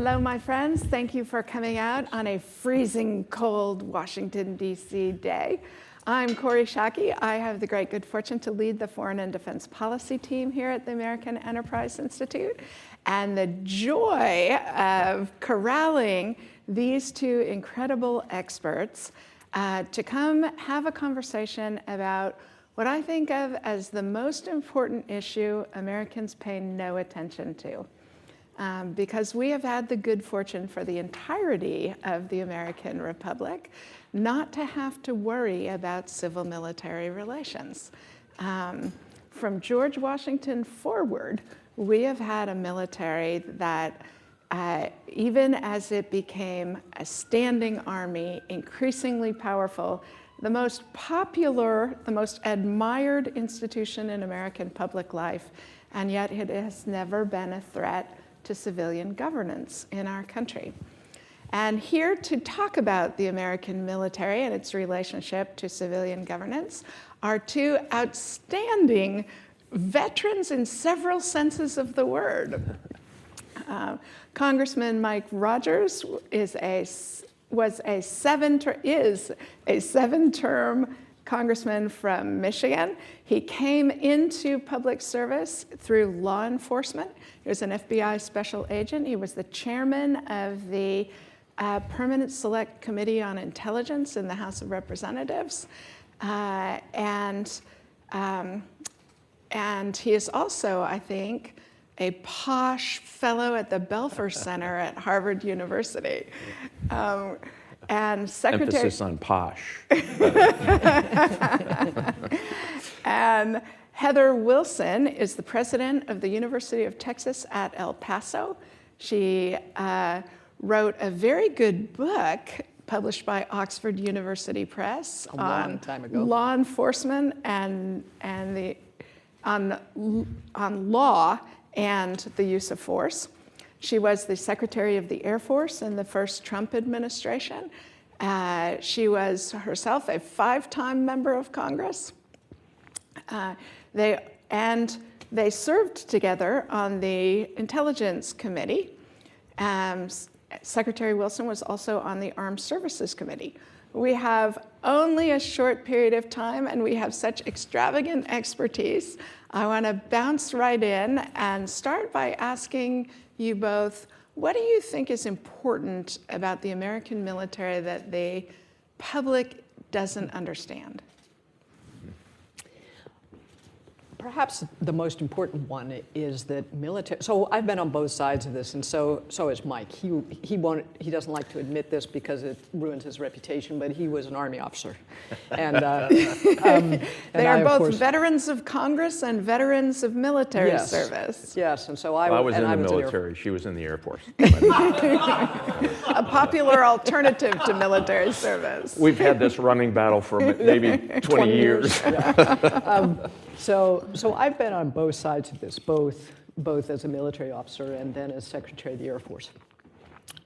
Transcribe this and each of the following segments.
Hello, my friends. Thank you for coming out on a freezing cold Washington, D.C. day. I'm Kori Schake. I have the great good fortune to lead the Foreign and Defense Policy team here at the American Enterprise Institute, and the joy of corralling these two incredible experts to come have a conversation about what I think of as the most important issue Americans pay no attention to. Because we have had the good fortune for the entirety of the American Republic not to have to worry about civil-military relations. From George Washington forward, we have had a military that, even as it became a standing army, increasingly powerful, the most popular, the most admired institution in American public life, and yet it has never been a threat to civilian governance in our country. And here to talk about the American military and its relationship to civilian governance are two outstanding veterans in several senses of the word. Congressman Mike Rogers was a seven-term congressman from Michigan. He came into public service through law enforcement. He was an FBI special agent. He was the chairman of the Permanent Select Committee on Intelligence in the House of Representatives. And he is also, I think, a posh fellow at the Belfer Center at Harvard University. And Secretary... Emphasis on posh. And Heather Wilson is the president of the University of Texas at El Paso. She wrote a very good book published by Oxford University Press on law enforcement and on law and the use of force. She was the Secretary of the Air Force in the first Trump administration. She was herself a 5-time member of Congress. They served together on the Intelligence Committee. Secretary Wilson was also on the Armed Services Committee. We have only a short period of time, and we have such extravagant expertise. I want to bounce right in and start by asking you both, what do you think is important about the American military that the public doesn't understand? Perhaps the most important one is that military. So I've been on both sides of this, and so is Mike. He doesn't like to admit this because it ruins his reputation, but he was an Army officer, and they are both veterans of Congress and veterans of military service. Yes, and so I was in the military. She was in the Air Force. A popular alternative to military service. We've had this running battle for maybe 20 years. Yeah. So I've been on both sides of this, both as a military officer and then as Secretary of the Air Force.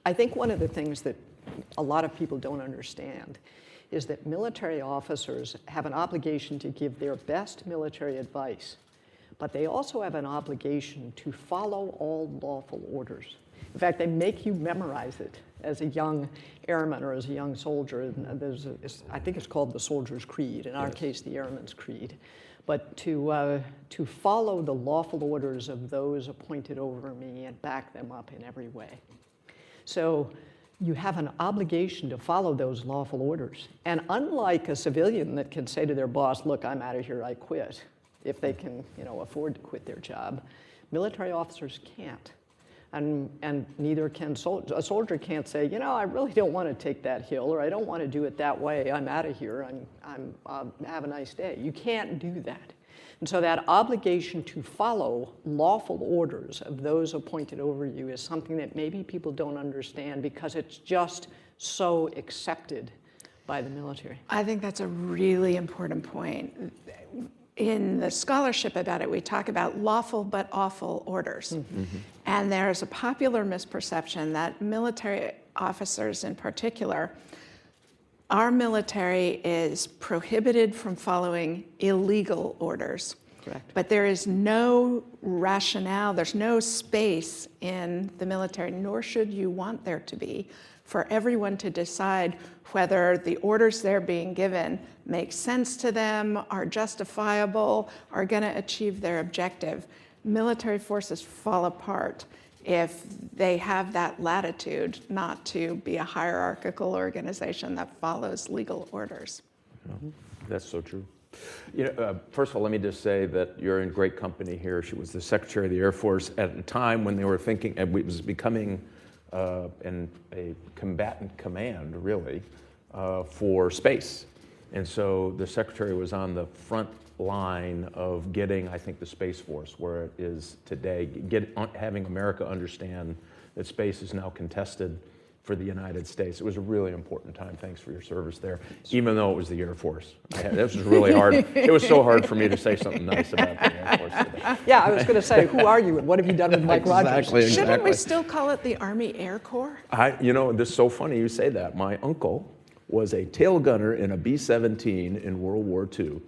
I think one of the things that a lot of people don't understand is that military officers have an obligation to give their best military advice, but they also have an obligation to follow all lawful orders. In fact, they make you memorize it as a young airman or as a young soldier. I think it's called the Soldier's Creed, in our case, the Airman's Creed. But to follow the lawful orders of those appointed over me and back them up in every way. So you have an obligation to follow those lawful orders. And unlike a civilian that can say to their boss, look, I'm out of here, I quit, if they can afford to quit their job, military officers can't. And neither can soldiers. A soldier can't say, I really don't want to take that hill, or I don't want to do it that way. I'm out of here. Have a nice day. You can't do that. And so that obligation to follow lawful orders of those appointed over you is something that maybe people don't understand because it's just so accepted by the military. I think that's a really important point. In the scholarship about it, we talk about lawful but awful orders. Mm-hmm. And there's a popular misperception that military officers in particular, our military is prohibited from following illegal orders. Correct. But there is no rationale, there's no space in the military, nor should you want there to be, for everyone to decide whether the orders they're being given make sense to them, are justifiable, are going to achieve their objective. Military forces fall apart if they have that latitude not to be a hierarchical organization that follows legal orders. That's so true. First of all, let me just say that you're in great company here. She was the Secretary of the Air Force at a time when they were thinking, it was becoming a combatant command, really, for space. And so the Secretary was on the front line of getting, I think, the Space Force where it is today, having America understand that space is now contested for the United States. It was a really important time. Thanks for your service there, even though it was the Air Force. This was really hard. It was so hard for me to say something nice about the Air Force today. Yeah, I was going to say, who are you and what have you done with Mike Rogers? Exactly. Shouldn't we still call it the Army Air Corps? This is so funny you say that. My uncle was a tail gunner in a B-17 in World War II,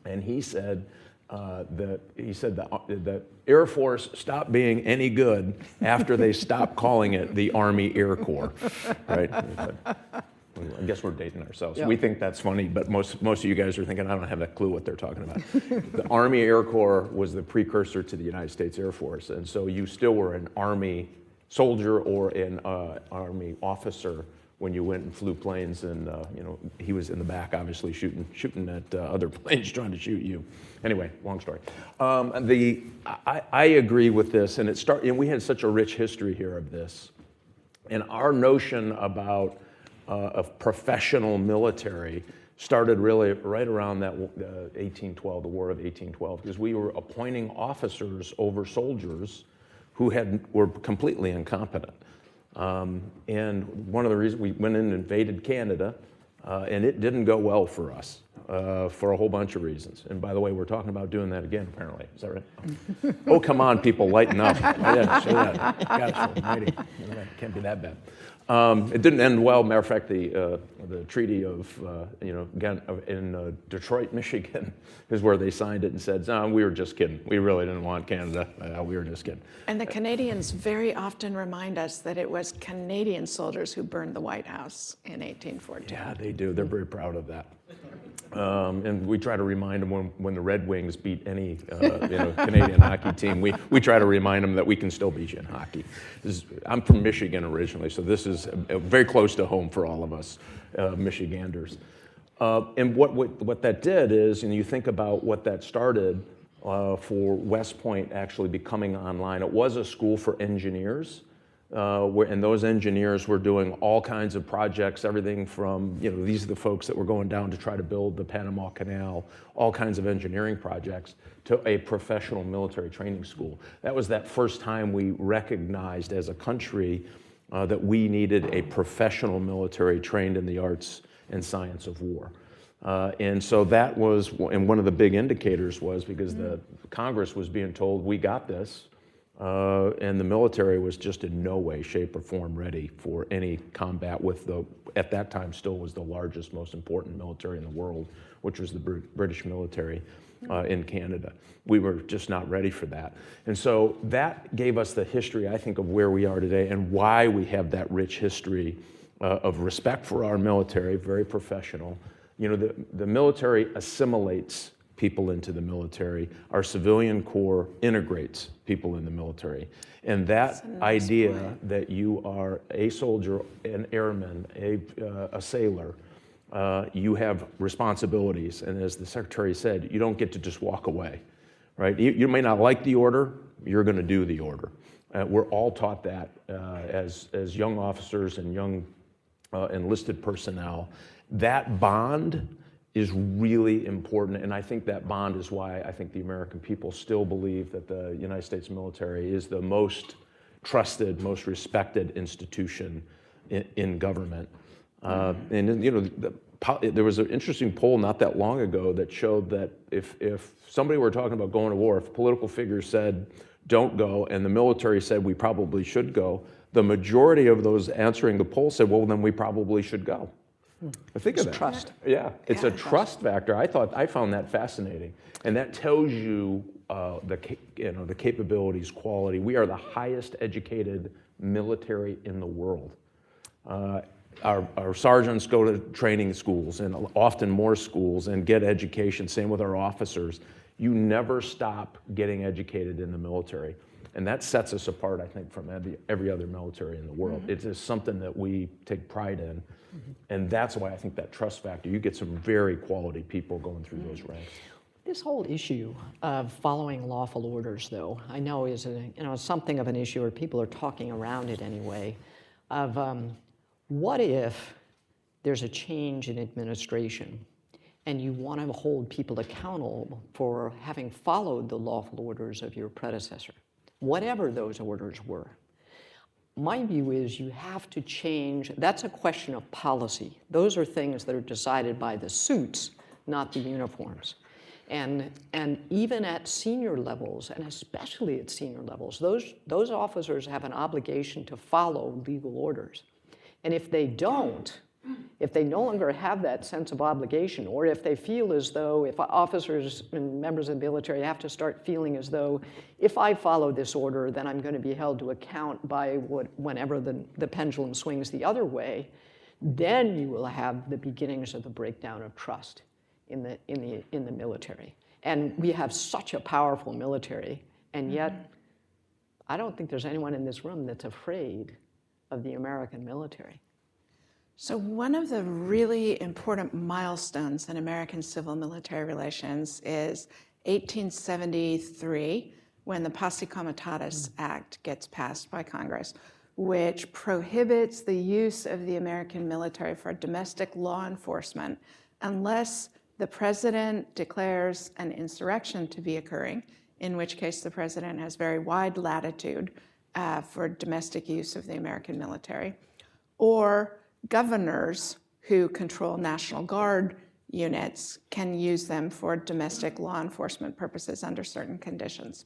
and he said that the Air Force stopped being any good after they stopped calling it the Army Air Corps, right? I guess we're dating ourselves. Yeah. We think that's funny, but most of you guys are thinking, I don't have a clue what they're talking about. The Army Air Corps was the precursor to the United States Air Force, and so you still were an Army soldier or an Army officer when you went and flew planes, and he was in the back, obviously shooting at other planes trying to shoot you. Anyway, long story. I agree with this, and we had such a rich history here of this, and our notion about a professional military started really right around that 1812, the War of 1812, because we were appointing officers over soldiers who were completely incompetent. And one of the reasons we went in and invaded Canada, and it didn't go well for us for a whole bunch of reasons. And by the way, we're talking about doing that again, apparently. Is that right? Oh, come on, people, lighten up. Yeah, say that. Gosh almighty. Can't be that bad. It didn't end well. Matter of fact, the treaty of in Detroit, Michigan, is where they signed it and said, "No, we were just kidding. We really didn't want Canada. We were just kidding." And the Canadians very often remind us that it was Canadian soldiers who burned the White House in 1814. Yeah, they do. They're very proud of that. And we try to remind them when the Red Wings beat any Canadian hockey team, we try to remind them that we can still beat you in hockey. I'm from Michigan originally, so this is very close to home for all of us Michiganders. And what that did is, and you think about what that started for West Point actually becoming online, it was a school for engineers. And those engineers were doing all kinds of projects, everything from, these are the folks that were going down to try to build the Panama Canal, all kinds of engineering projects, to a professional military training school. That was that first time we recognized as a country that we needed a professional military trained in the arts and science of war. And so that was, and one of the big indicators was because the Congress was being told, we got this. And the military was just in no way, shape, or form ready for any combat with at that time still was the largest, most important military in the world, which was the British military in Canada. We were just not ready for that. And so that gave us the history, I think, of where we are today and why we have that rich history of respect for our military, very professional. The military assimilates people into the military. Our civilian corps integrates people in the military. And that idea that you are a soldier, an airman, a sailor, you have responsibilities. And as the Secretary said, you don't get to just walk away, right? You may not like the order, you're gonna do the order. We're all taught that as young officers and young enlisted personnel. That bond is really important, and I think that bond is why I think the American people still believe that the United States military is the most trusted, most respected institution in government. And there was an interesting poll not that long ago that showed that if somebody were talking about going to war, if political figures said don't go and the military said we probably should go, the majority of those answering the poll said, well, then we probably should go. But think of that. Trust. Yeah, it's Yeah. a trust factor. I found that fascinating, and that tells you the capabilities, quality. We are the highest educated military in the world. Our sergeants go to training schools and often more schools and get education. Same with our officers. You never stop getting educated in the military. And that sets us apart, I think, from every other military in the world. It is something that we take pride in. And that's why I think that trust factor, you get some very quality people going through those ranks. This whole issue of following lawful orders, though, I know is something of an issue, or people are talking around it anyway, of what if there's a change in administration and you want to hold people accountable for having followed the lawful orders of your predecessor, whatever those orders were. My view is you have to change. That's a question of policy. Those are things that are decided by the suits, not the uniforms. And even at senior levels, and especially at senior levels, those officers have an obligation to follow legal orders. And if they don't, if they no longer have that sense of obligation, or if they feel as though, if officers and members of the military have to start feeling as though, if I follow this order, then I'm going to be held to account by whenever the pendulum swings the other way, then you will have the beginnings of the breakdown of trust in the military. And we have such a powerful military, and yet I don't think there's anyone in this room that's afraid of the American military. So one of the really important milestones in American civil-military relations is 1873, when the Posse Comitatus Act gets passed by Congress, which prohibits the use of the American military for domestic law enforcement unless the president declares an insurrection to be occurring, in which case the president has very wide latitude for domestic use of the American military, or governors who control National Guard units can use them for domestic law enforcement purposes under certain conditions.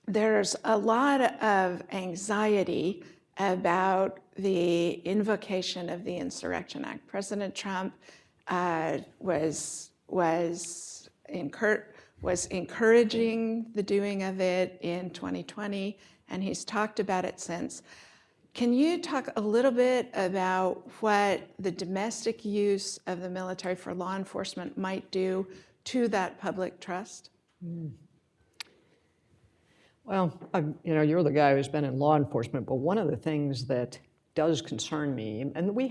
There's a lot of anxiety about the invocation of the Insurrection Act. President Trump was encouraging the doing of it in 2020, and he's talked about it since. Can you talk a little bit about what the domestic use of the military for law enforcement might do to that public trust? Well, you're the guy who's been in law enforcement, but one of the things that does concern me, and we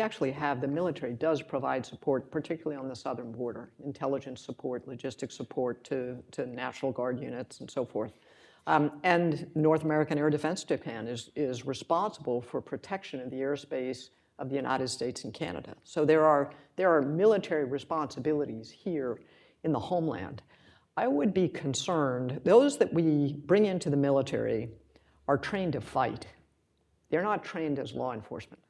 actually have, the military does provide support, particularly on the southern border, intelligence support, logistics support to National Guard units and so forth. And North American Air Defense Command is responsible for protection of the airspace of the United States and Canada. So there are military responsibilities here in the homeland. I would be concerned, those that we bring into the military are trained to fight. They're not trained as law enforcement.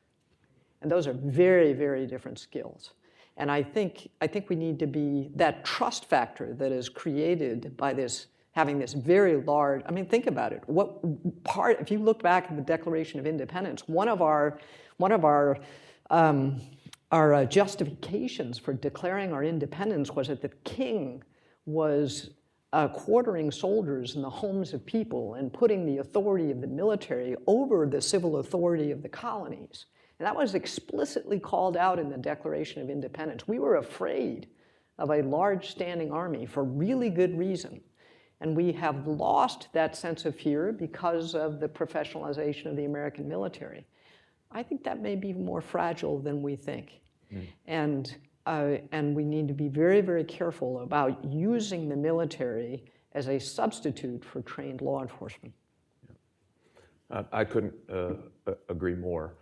And those are very, very different skills. And I think we need to be, that trust factor that is created by this, having this very large, think about it. If you look back at the Declaration of Independence, one of our justifications for declaring our independence was that the king was quartering soldiers in the homes of people and putting the authority of the military over the civil authority of the colonies. And that was explicitly called out in the Declaration of Independence. We were afraid of a large standing army for really good reason. And we have lost that sense of fear because of the professionalization of the American military. I think that may be more fragile than we think. And we need to be very, very careful about using the military as a substitute for trained law enforcement. I couldn't agree more.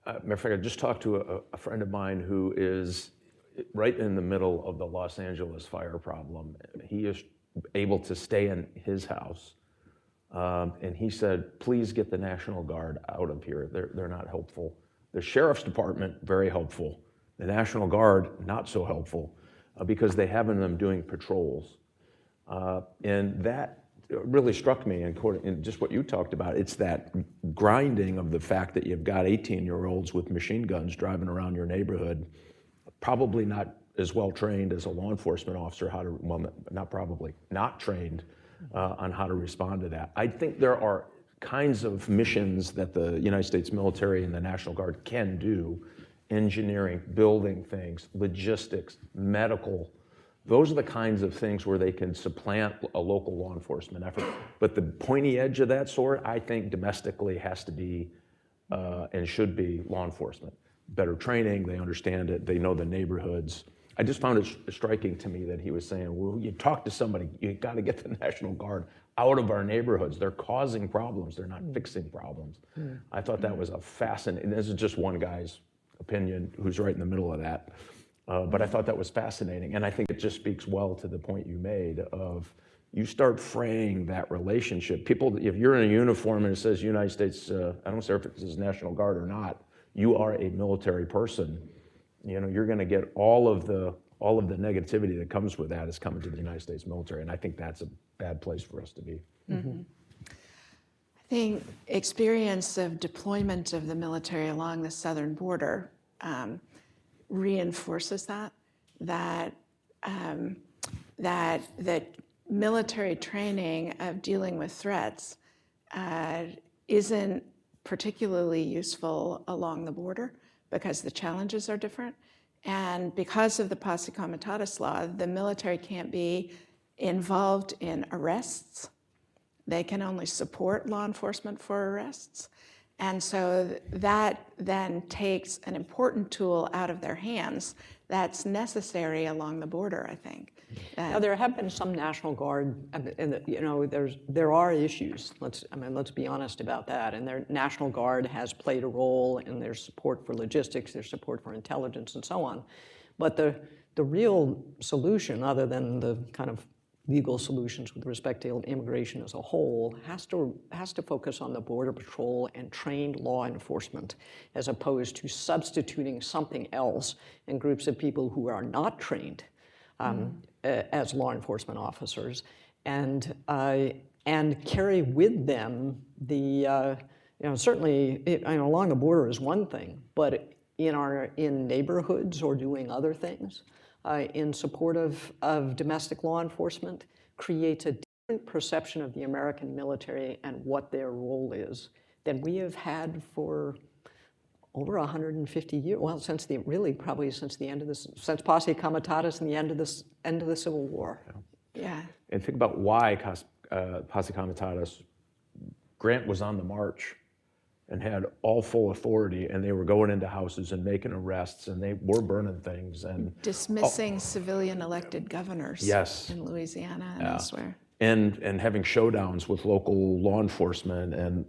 Matter of fact, I just talked to a friend of mine who is right in the middle of the Los Angeles fire problem. He is able to stay in his house. And he said, please get the National Guard out of here. They're not helpful. The Sheriff's Department, very helpful. The National Guard, not so helpful, because they have them doing patrols. And that really struck me in just what you talked about. It's that grinding of the fact that you've got 18-year-olds with machine guns driving around your neighborhood, probably not as well trained as a law enforcement officer not trained on how to respond to that. I think there are kinds of missions that the United States military and the National Guard can do, engineering, building things, logistics, medical. Those are the kinds of things where they can supplant a local law enforcement effort. But the pointy edge of that sword, I think domestically has to be and should be law enforcement. Better training, they understand it, they know the neighborhoods. I just found it striking to me that he was saying, well, you talk to somebody, you got to get the National Guard out of our neighborhoods. They're causing problems, they're not fixing problems. I thought that was a fascinating, this is just one guy's opinion who's right in the middle of that. But I thought that was fascinating. And I think it just speaks well to the point you made of you start fraying that relationship. People, if you're in a uniform and it says United States, I don't care if it says National Guard or not, you are a military person. You know, you're going to get all of the negativity that comes with that is coming to the United States military. And I think that's a bad place for us to be. Mm-hmm. I think experience of deployment of the military along the southern border reinforces that military training of dealing with threats isn't particularly useful along the border because the challenges are different. And because of the posse comitatus law, the military can't be involved in arrests. They can only support law enforcement for arrests. And so that then takes an important tool out of their hands that's necessary along the border, I think. Now, there have been some National Guard, and you know, there are issues. Let's be honest about that. And their National Guard has played a role in their support for logistics, their support for intelligence, and so on. But the real solution, other than the kind of legal solutions with respect to immigration as a whole, has to focus on the Border Patrol and trained law enforcement, as opposed to substituting something else in groups of people who are not trained as law enforcement officers, and carry with them the certainly along the border is one thing, but in neighborhoods or doing other things in support of domestic law enforcement creates a different perception of the American military and what their role is than we have had for over 150 years. Well, since the end of this, since posse comitatus and the end of the Civil War. Yeah. And think about why posse comitatus. Grant was on the march and had all full authority, and they were going into houses and making arrests, and they were burning things and dismissing civilian elected governors. Yes. In Louisiana and elsewhere. And having showdowns with local law enforcement and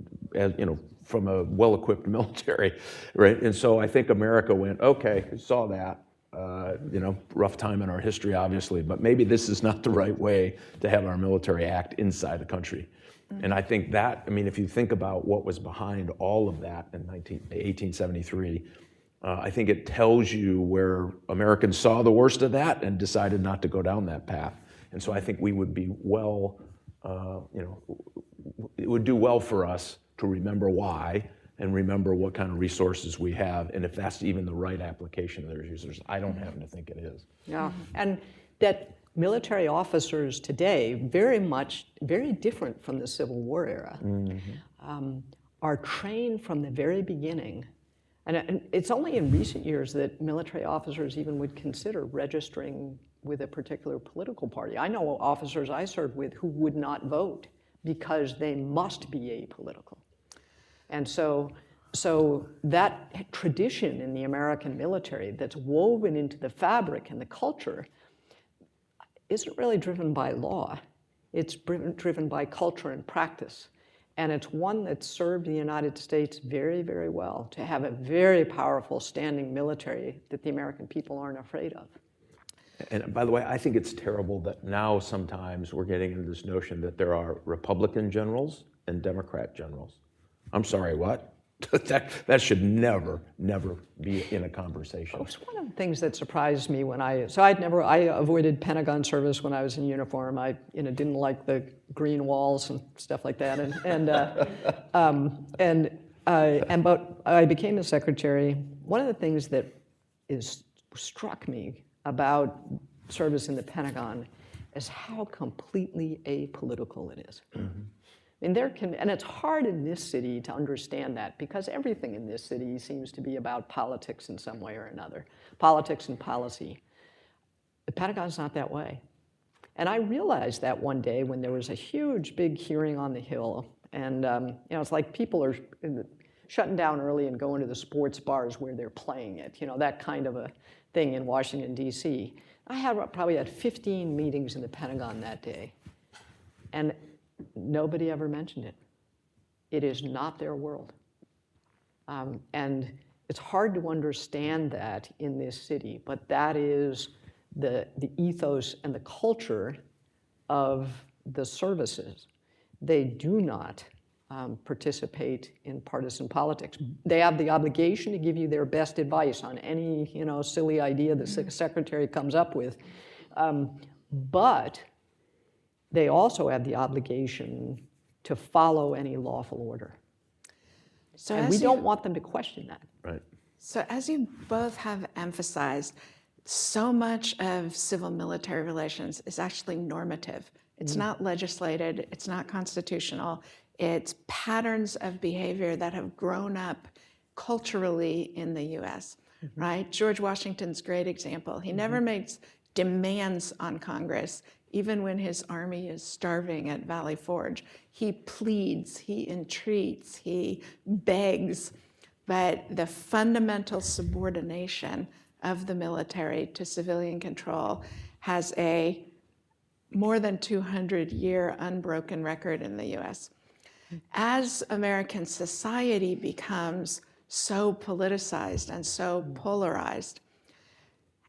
from a well-equipped military, right? And so I think America went, okay, saw that, rough time in our history, obviously, but maybe this is not the right way to have our military act inside the country. Mm-hmm. And I think that, if you think about what was behind all of that in 1873, I think it tells you where Americans saw the worst of that and decided not to go down that path. And so I think we would be it would do well for us to remember why and remember what kind of resources we have, and if that's even the right application of their users. I don't happen to think it is. Yeah, and that military officers today, very different from the Civil War era, are trained from the very beginning. And it's only in recent years that military officers even would consider registering with a particular political party. I know officers I served with who would not vote because they must be apolitical. And so that tradition in the American military that's woven into the fabric and the culture isn't really driven by law. It's driven by culture and practice. And it's one that served the United States very, very well, to have a very powerful standing military that the American people aren't afraid of. And by the way, I think it's terrible that now sometimes we're getting into this notion that there are Republican generals and Democrat generals. I'm sorry, what? That should never be in a conversation. It was one of the things that surprised me when I avoided Pentagon service when I was in uniform. I didn't like the green walls and stuff like that, but I became the secretary. One of the things that struck me about service in the Pentagon is how completely apolitical it is. Mm-hmm. And it's hard in this city to understand that because everything in this city seems to be about politics in some way or another, politics and policy. The Pentagon's not that way. And I realized that one day when there was a huge, big hearing on the Hill, and it's like people are shutting down early and going to the sports bars where they're playing it, that kind of a thing in Washington, D.C. I probably had 15 meetings in the Pentagon that day. And nobody ever mentioned it. It is not their world. And it's hard to understand that in this city, but that is the ethos and the culture of the services. They do not participate in partisan politics. They have the obligation to give you their best advice on any silly idea the secretary comes up with, but they also have the obligation to follow any lawful order. And we don't want them to question that. Right. So as you both have emphasized, so much of civil-military relations is actually normative. It's not legislated, it's not constitutional, it's patterns of behavior that have grown up culturally in the US, right? George Washington's a great example. He never makes demands on Congress. Even when his army is starving at Valley Forge, he pleads, he entreats, he begs, but the fundamental subordination of the military to civilian control has a more than 200-year unbroken record in the US. As American society becomes so politicized and so polarized,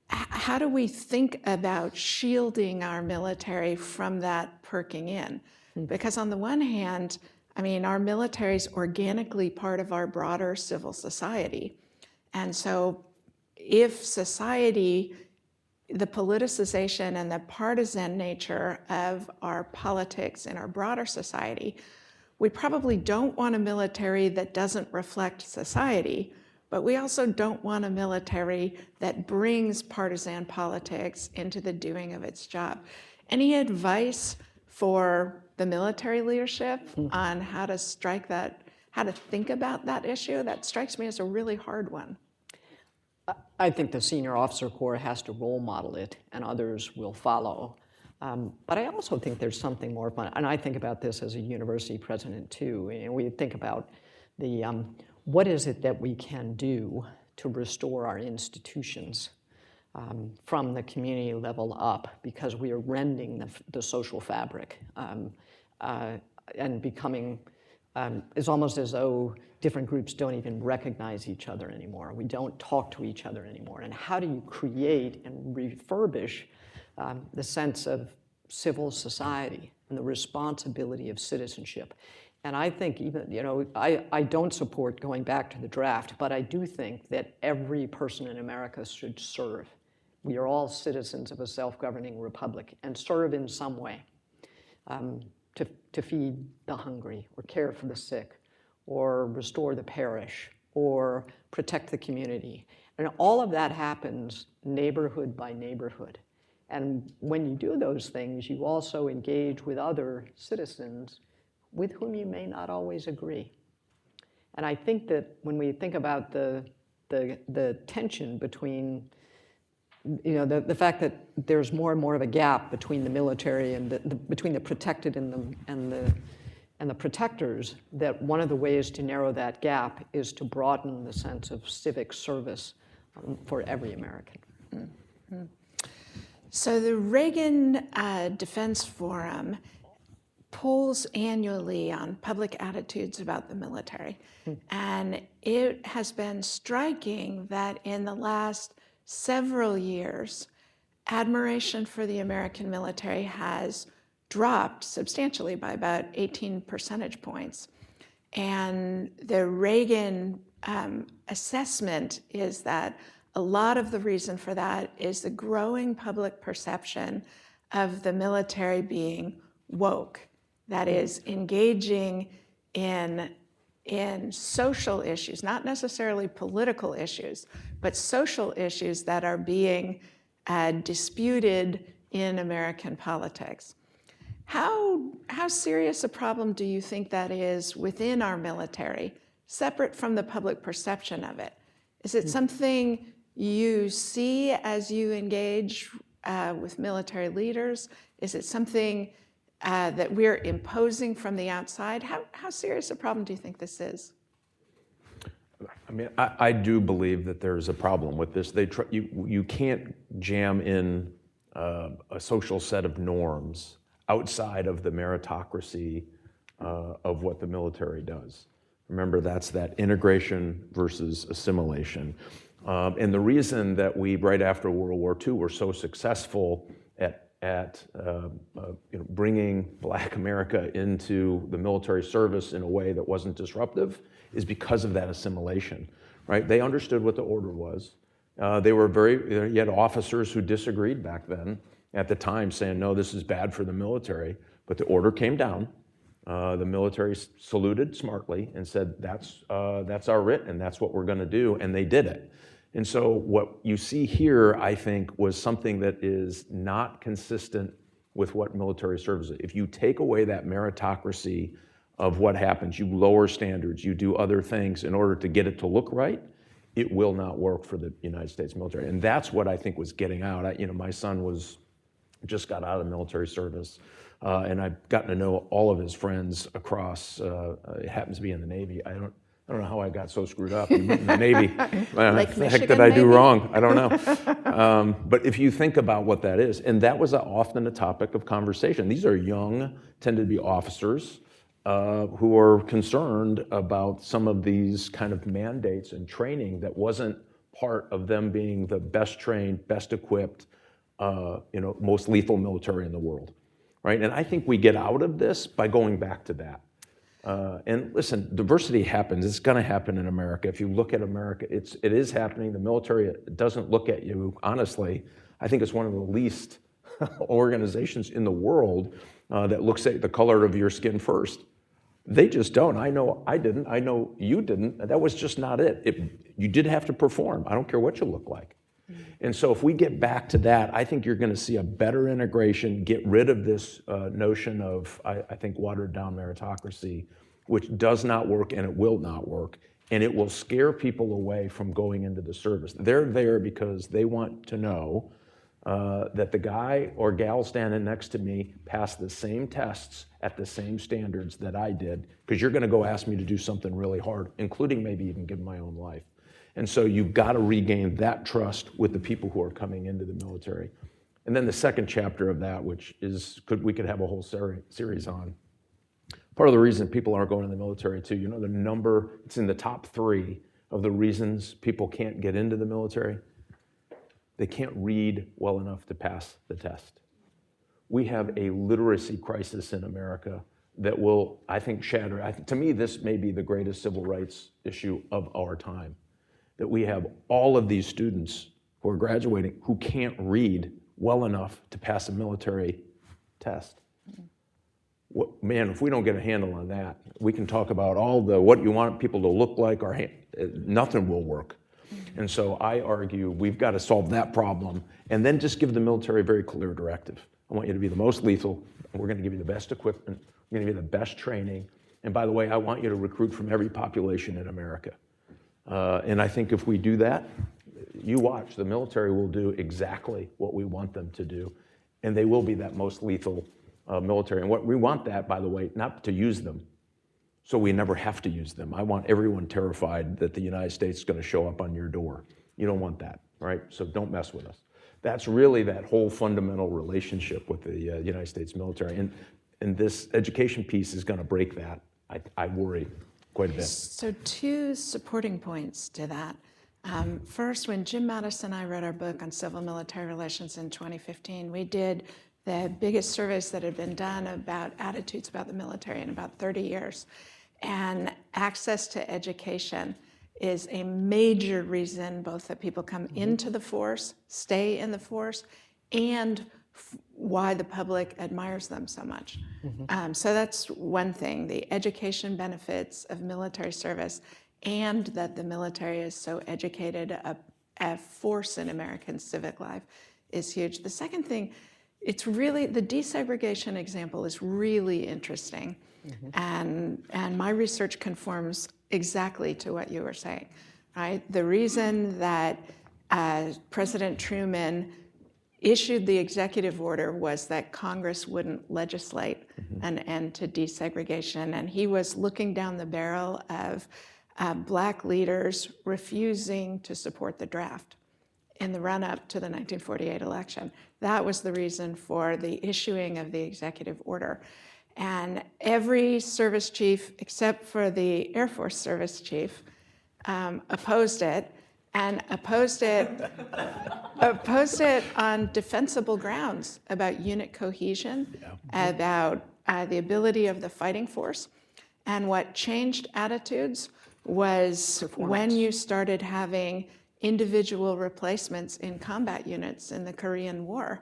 how do we think about shielding our military from that perking in? Because on the one hand, our military is organically part of our broader civil society. And so if society, the politicization and the partisan nature of our politics in our broader society, we probably don't want a military that doesn't reflect society, but we also don't want a military that brings partisan politics into the doing of its job. Any advice for the military leadership on how to strike that, how to think about that issue? That strikes me as a really hard one. I think the senior officer corps has to role model it, and others will follow. But I also think there's something more fun, and I think about this as a university president too. We think about what is it that we can do to restore our institutions from the community level up, because we are rending the social fabric and becoming, it's almost as though different groups don't even recognize each other anymore. We don't talk to each other anymore. And how do you create and refurbish the sense of civil society and the responsibility of citizenship? And I think even, I don't support going back to the draft, but I do think that every person in America should serve. We are all citizens of a self-governing republic and serve in some way to feed the hungry or care for the sick or restore the parish or protect the community. And all of that happens neighborhood by neighborhood. And when you do those things, you also engage with other citizens with whom you may not always agree. And I think that when we think about the tension between, the fact that there's more and more of a gap between the military and between the protected and the protectors, that one of the ways to narrow that gap is to broaden the sense of civic service for every American. Mm-hmm. So the Reagan Defense Forum polls annually on public attitudes about the military. And it has been striking that in the last several years, admiration for the American military has dropped substantially by about 18 percentage points. And the Reagan assessment is that a lot of the reason for that is the growing public perception of the military being woke, that is, engaging in social issues, not necessarily political issues, but social issues that are being disputed in American politics. How serious a problem do you think that is within our military, separate from the public perception of it? Is it something you see as you engage with military leaders? Is it something that we're imposing from the outside? How serious a problem do you think this is? I mean, I do believe that there's a problem with this. You can't jam in a social set of norms outside of the meritocracy of what the military does. Remember, that's that integration versus assimilation. And the reason that we, right after World War II, were so successful at bringing Black America into the military service in a way that wasn't disruptive is because of that assimilation, right? They understood what the order was. You had officers who disagreed back then at the time saying, no, this is bad for the military, but the order came down. The military saluted smartly and said, that's our writ and that's what we're gonna do, and they did it. And so what you see here, I think, was something that is not consistent with what military service is. If you take away that meritocracy of what happens, you lower standards, you do other things in order to get it to look right, it will not work for the United States military. And that's what I think was getting out. My son just got out of the military service, and I've gotten to know all of his friends across, it happens to be in the Navy. I don't know how I got so screwed up in the Navy. What the heck did I do wrong? I don't know. But if you think about what that is, and that was often a topic of conversation. These are young, tended to be officers who are concerned about some of these kind of mandates and training that wasn't part of them being the best trained, best equipped, most lethal military in the world, right? And I think we get out of this by going back to that. And listen, diversity happens. It's going to happen in America. If you look at America, it is happening. The military doesn't look at you. Honestly, I think it's one of the least organizations in the world that looks at the color of your skin first. They just don't. I know I didn't. I know you didn't. That was just not it. You did have to perform. I don't care what you look like. And so if we get back to that, I think you're going to see a better integration, get rid of this notion of, I think, watered down meritocracy, which does not work and it will not work. And it will scare people away from going into the service. They're there because they want to know that the guy or gal standing next to me passed the same tests at the same standards that I did, because you're going to go ask me to do something really hard, including maybe even give my own life. And so you've got to regain that trust with the people who are coming into the military. And then the second chapter of that, which is, we could have a whole series on. Part of the reason people aren't going in the military too, the number, it's in the top 3 of the reasons people can't get into the military. They can't read well enough to pass the test. We have a literacy crisis in America that will, I think, shatter. To me, this may be the greatest civil rights issue of our time. That we have all of these students who are graduating who can't read well enough to pass a military test. Man, if we don't get a handle on that, we can talk about all the what you want people to look like, or nothing will work. And so I argue we've got to solve that problem and then just give the military a very clear directive. I want you to be the most lethal. We're going to give you the best equipment. We're going to give you the best training. And by the way, I want you to recruit from every population in America. And I think if we do that, you watch, the military will do exactly what we want them to do. And they will be that most lethal military. And what we want that, by the way, not to use them, so we never have to use them. I want everyone terrified that the United States is going to show up on your door. You don't want that, right? So don't mess with us. That's really that whole fundamental relationship with the United States military. And this education piece is going to break that, I worry, quite a bit. So 2 supporting points to that. First, when Jim Mattis and I wrote our book on civil-military relations in 2015, we did the biggest surveys that had been done about attitudes about the military in about 30 years. And access to education is a major reason both that people come into the force, stay in the force, and why the public admires them so much. So that's one thing, the education benefits of military service, and that the military is so educated a force in American civic life is huge. The second thing, it's really, the desegregation example is really interesting. And my research conforms exactly to what you were saying, right? The reason that President Truman issued the executive order was that Congress wouldn't legislate an end to desegregation. And he was looking down the barrel of Black leaders refusing to support the draft in the run-up to the 1948 election. That was the reason for the issuing of the executive order. And every service chief, except for the Air Force service chief, opposed it, and opposed it on defensible grounds about unit cohesion, about the ability of the fighting force. And what changed attitudes was when you started having individual replacements in combat units in the Korean War.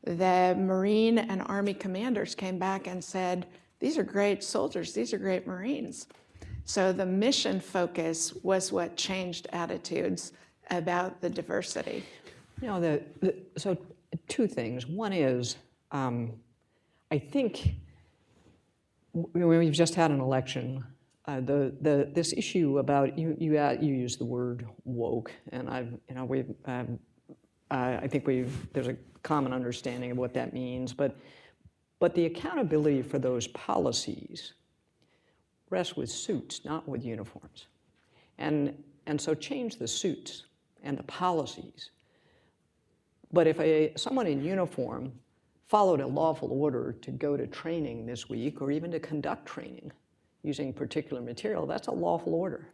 The Marine and Army commanders came back and said, these are great soldiers, these are great Marines. So the mission focus was what changed attitudes about the diversity. You know, so two things. One is, I think we've just had an election. This issue about you use the word woke, and I think there's a common understanding of what that means, but the accountability for those policies rests with suits, not with uniforms, and so change the suits and the policies. But if someone in uniform followed a lawful order to go to training this week, or even to conduct training using particular material, that's a lawful order.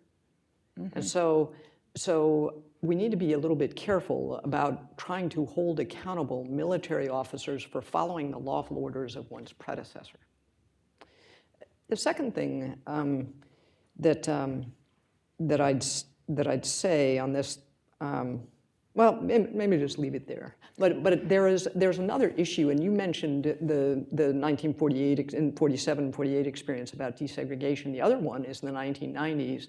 And so we need to be a little bit careful about trying to hold accountable military officers for following the lawful orders of one's predecessor. The second thing that I'd say on this, well, maybe just leave it there. But there's another issue, and you mentioned the 1948 and 47, 48 experience about desegregation. The other one is the 1990s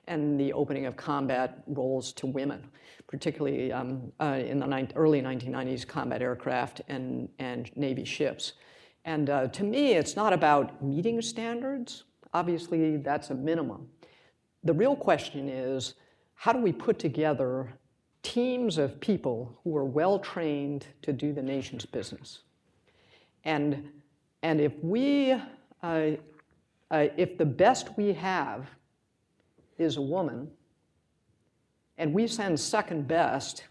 and the opening of combat roles to women, particularly in the early 1990s, combat aircraft and Navy ships. And to me, it's not about meeting standards. Obviously, that's a minimum. The real question is, how do we put together teams of people who are well-trained to do the nation's business? And if the best we have is a woman, and we send second best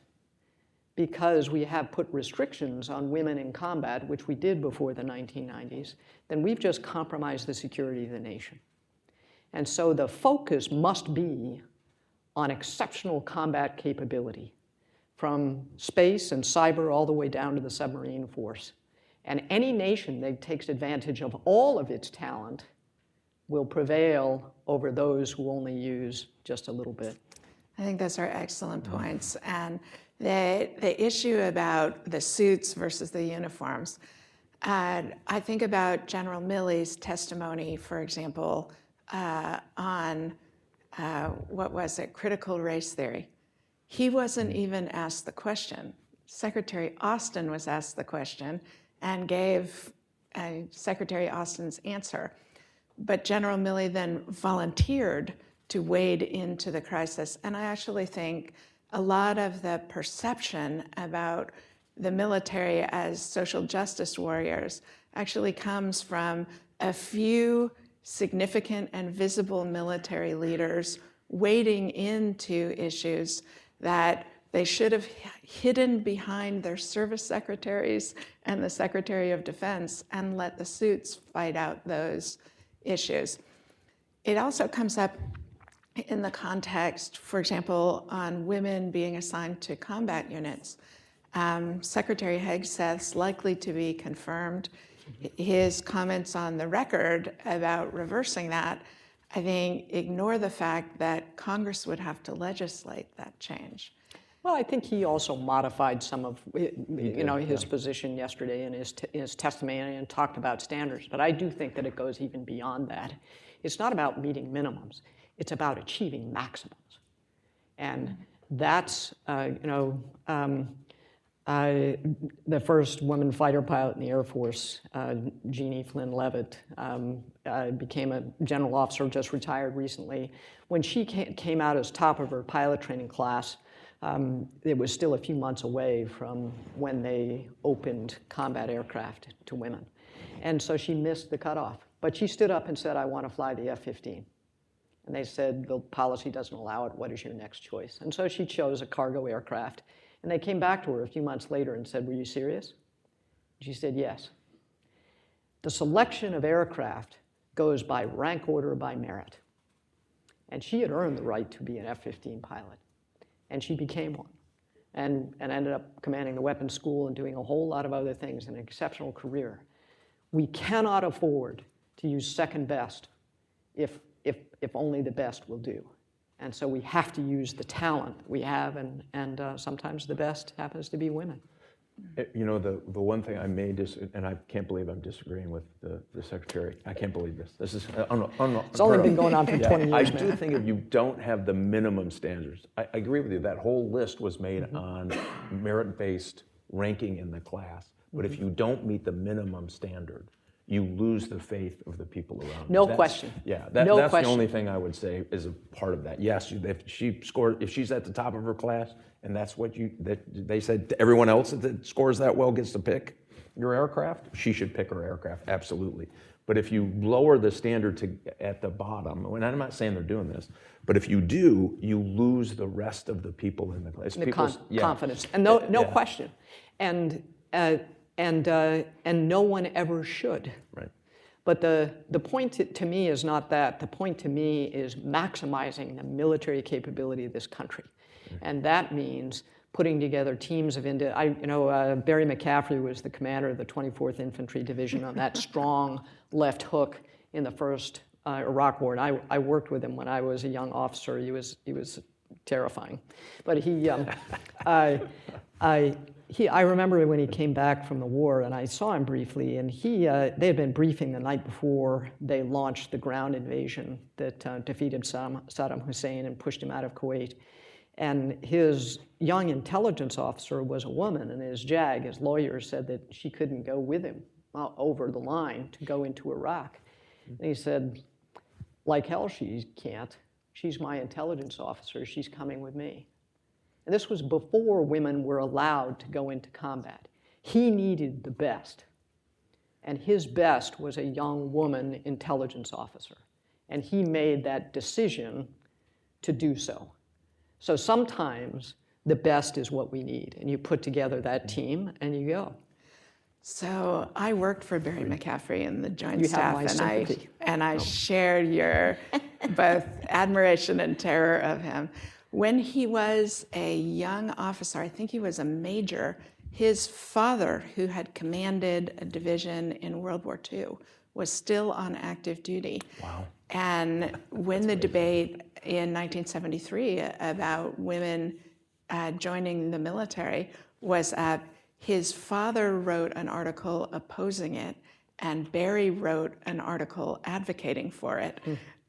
because we have put restrictions on women in combat, which we did before the 1990s, then we've just compromised the security of the nation. And so the focus must be on exceptional combat capability, from space and cyber all the way down to the submarine force. And any nation that takes advantage of all of its talent will prevail over those who only use just a little bit. I think those are excellent points. And the issue about the suits versus the uniforms, I think about General Milley's testimony, for example, on what was it, critical race theory. He wasn't even asked the question. Secretary Austin was asked the question and gave Secretary Austin's answer. But General Milley then volunteered to wade into the crisis. And I actually think a lot of the perception about the military as social justice warriors actually comes from a few significant and visible military leaders wading into issues that they should have hidden behind their service secretaries and the Secretary of Defense and let the suits fight out those issues. It also comes up in the context, for example, on women being assigned to combat units. Secretary Hegseth's likely to be confirmed. His comments on the record about reversing that I think, ignore the fact that Congress would have to legislate that change. Well, I think he also modified some of his position yesterday in his testimony and talked about standards. But I do think that it goes even beyond that. It's not about meeting minimums. It's about achieving maximums. And that's, the first woman fighter pilot in the Air Force, Jeannie Flynn Leavitt, became a general officer, just retired recently. When she came out as top of her pilot training class, it was still a few months away from when they opened combat aircraft to women. And so she missed the cutoff. But she stood up and said, I want to fly the F-15. And they said, the policy doesn't allow it. What is your next choice? And so she chose a cargo aircraft. And they came back to her a few months later and said, were you serious? She said, yes. The selection of aircraft goes by rank order by merit. And she had earned the right to be an F-15 pilot. And she became one, and ended up commanding the weapons school and doing a whole lot of other things, an exceptional career. We cannot afford to use second best if only the best will do. And so we have to use the talent we have, and sometimes the best happens to be women. You know, the one thing I may and I can't believe I'm disagreeing with the secretary. I can't believe this. This is It's only been going on for 20 years, I man. do think if you don't have the minimum standards, I agree with you. That whole list was made on merit-based ranking in the class. But if you don't meet the minimum standard, you lose the faith of the people around you. No question. Yeah, No that's question. the only thing I would say is a part of that. Yes, if she's at the top of her class, and that's what they said to everyone else that scores that well gets to pick your aircraft, she should pick her aircraft, absolutely. But if you lower the standard at the bottom, and I'm not saying they're doing this, but if you do, you lose the rest of the people in the class. Confidence, and no question, and no one ever should. Right. But the point to me is not that. The point to me is maximizing the military capability of this country. And that means putting together teams of Barry McCaffrey was the commander of the 24th Infantry Division on that strong left hook in the first Iraq War. And I worked with him when I was a young officer. He was terrifying. But I remember when he came back from the war, and I saw him briefly, and they had been briefing the night before they launched the ground invasion that defeated Saddam Hussein and pushed him out of Kuwait. And his young intelligence officer was a woman, and his lawyer, said that she couldn't go with him over the line to go into Iraq. And he said, like hell she can't. She's my intelligence officer. She's coming with me. And this was before women were allowed to go into combat. He needed the best. And his best was a young woman intelligence officer. And he made that decision to do so. So sometimes the best is what we need. And you put together that team and you go. So I worked for Barry McCaffrey in the Joint You Staff, have my sympathy. and I shared your both admiration and terror of him. When he was a young officer, I think he was a major, his father, who had commanded a division in World War II, was still on active duty. Wow. And when the debate in 1973 about women joining the military was up, his father wrote an article opposing it, and Barry wrote an article advocating for it.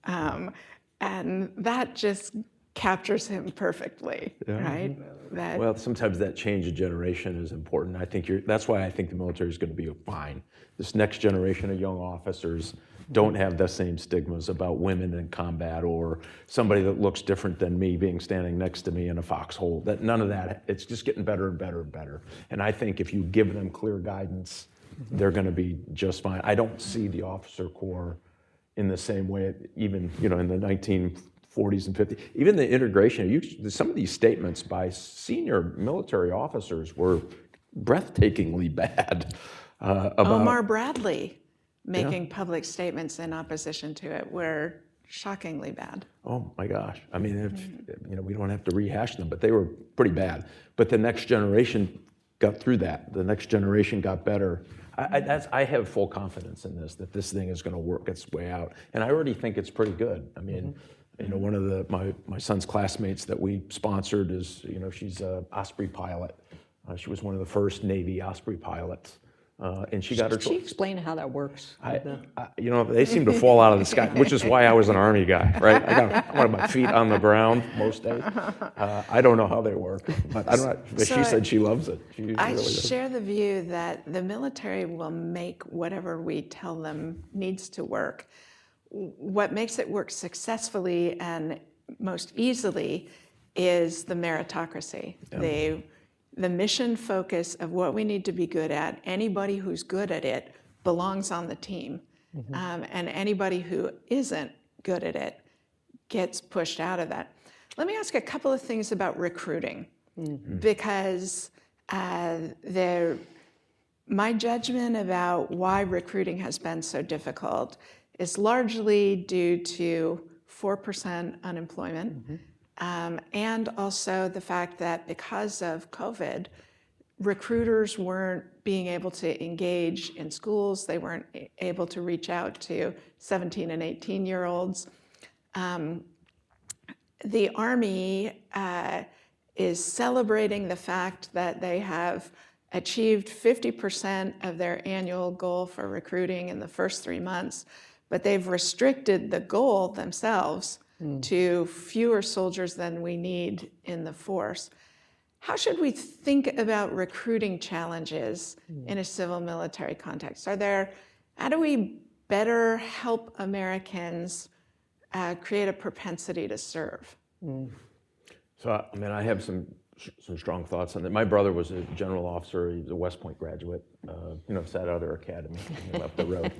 And that just captures him perfectly, right? Well, sometimes that change of generation is important. I think that's why I think the military is going to be fine. This next generation of young officers don't have the same stigmas about women in combat or somebody that looks different than me being standing next to me in a foxhole. None of that. It's just getting better and better and better. And I think if you give them clear guidance, they're going to be just fine. I don't see the officer corps in the same way, even in the 1940s and 50s. Even the integration, some of these statements by senior military officers were breathtakingly bad. About Omar Bradley making public statements in opposition to it were shockingly bad. Oh my gosh! I mean, we don't have to rehash them, but they were pretty bad. But the next generation got through that. The next generation got better. I have full confidence in this, that this thing is going to work its way out. And I already think it's pretty good. I mean, you know, one of my son's classmates that we sponsored is, you know, she's an Osprey pilot. She was one of the first Navy Osprey pilots. And she got her. Can you explain how that works? You know, they seem to fall out of the sky, which is why I was an Army guy, right? I got my feet on the ground most days. I don't know how they work, but I don't know. But So she said she loves it. She I really does. share the view that the military will make whatever we tell them needs to work. What makes it work successfully and most easily is the meritocracy, the mission focus of what we need to be good at. Anybody who's good at it belongs on the team. And anybody who isn't good at it gets pushed out of that. Let me ask a couple of things about recruiting, because my judgment about why recruiting has been so difficult is largely due to 4% unemployment. And also the fact that because of COVID, recruiters weren't being able to engage in schools. They weren't able to reach out to 17 and 18-year-olds. The Army is celebrating the fact that they have achieved 50% of their annual goal for recruiting in the first 3 months, but they've restricted the goal themselves to fewer soldiers than we need in the force. How should we think about recruiting challenges in a civil military context? How do we better help Americans create a propensity to serve? So, I mean, I have some strong thoughts on that. My brother was a general officer. He was a West Point graduate, you know, sat out of their academy and left the road.